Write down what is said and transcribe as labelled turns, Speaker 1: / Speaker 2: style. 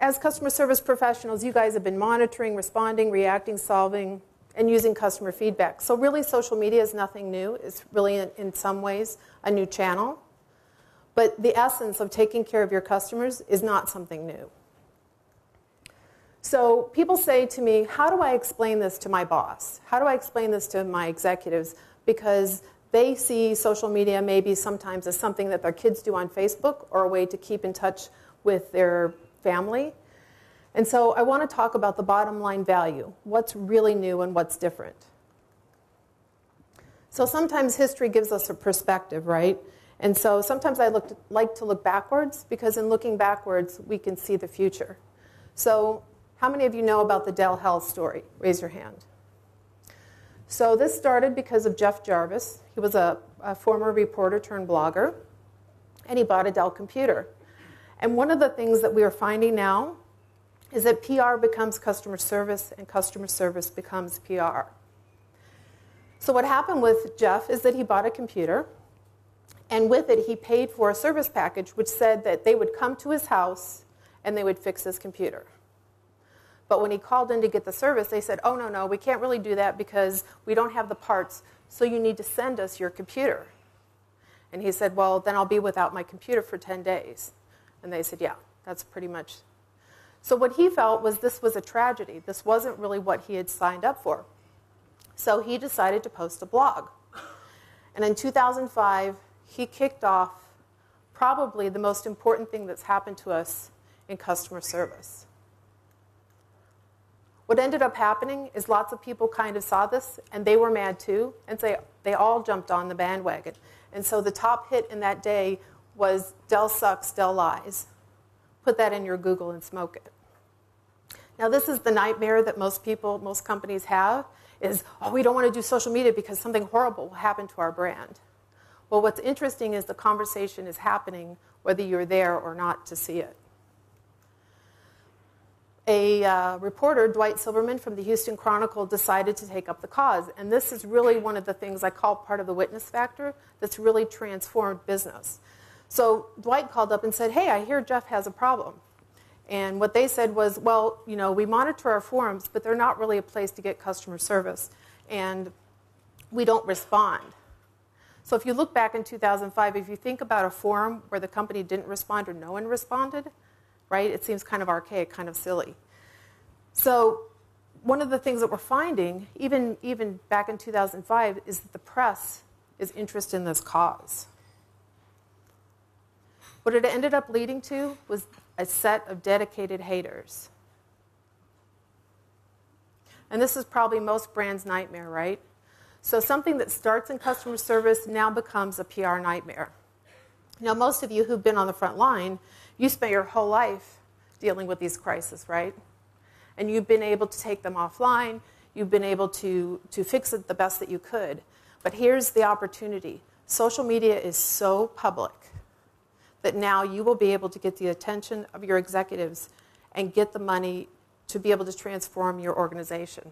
Speaker 1: as customer service professionals, you guys have been monitoring, responding, reacting, solving, and using customer feedback. So really, social media is nothing new. It's really, in some ways, a new channel. But the essence of taking care of your customers is not something new. So people say to me, how do I explain this to my boss? How do I explain this to my executives? Because they see social media maybe sometimes as something that their kids do on Facebook or a way to keep in touch with their family. And so I want to talk about the bottom line value. What's really new and what's different? So sometimes history gives us a perspective, right? And so sometimes I like to look backwards, because in looking backwards, we can see the future. So how many of you know about the Dell Health story? Raise your hand. So this started because of Jeff Jarvis. He was a former reporter turned blogger, and he bought a Dell computer. And one of the things that we are finding now is that PR becomes customer service, and customer service becomes PR. So what happened with Jeff is that he bought a computer, and with it he paid for a service package which said that they would come to his house and they would fix his computer. But when he called in to get the service, they said, oh, no, we can't really do that because we don't have the parts, so you need to send us your computer. And he said, well, then I'll be without my computer for 10 days. And they said, yeah, that's pretty much. So what he felt was this was a tragedy. This wasn't really what he had signed up for. So he decided to post a blog. And in 2005, he kicked off probably the most important thing that's happened to us in customer service. What ended up happening is lots of people kind of saw this, and they were mad too, and so they all jumped on the bandwagon. And so the top hit in that day was Dell sucks, Dell lies. Put that in your Google and smoke it. Now this is the nightmare that most companies have, is, oh, we don't want to do social media because something horrible will happen to our brand. Well, what's interesting is the conversation is happening whether you're there or not to see it. A reporter, Dwight Silverman from the Houston Chronicle, decided to take up the cause. And this is really one of the things I call part of the witness factor that's really transformed business. So Dwight called up and said, hey, I hear Jeff has a problem. And what they said was, well, you know, we monitor our forums, but they're not really a place to get customer service. And we don't respond. So if you look back in 2005, if you think about a forum where the company didn't respond or no one responded, right? It seems kind of archaic, kind of silly. So one of the things that we're finding, even back in 2005, is that the press is interested in this cause. What it ended up leading to was a set of dedicated haters. And this is probably most brands' nightmare, right? So something that starts in customer service now becomes a PR nightmare. Now, most of you who've been on the front line, you spent your whole life dealing with these crises, right? And you've been able to take them offline. You've been able to fix it the best that you could. But here's the opportunity. Social media is so public that now you will be able to get the attention of your executives and get the money to be able to transform your organization.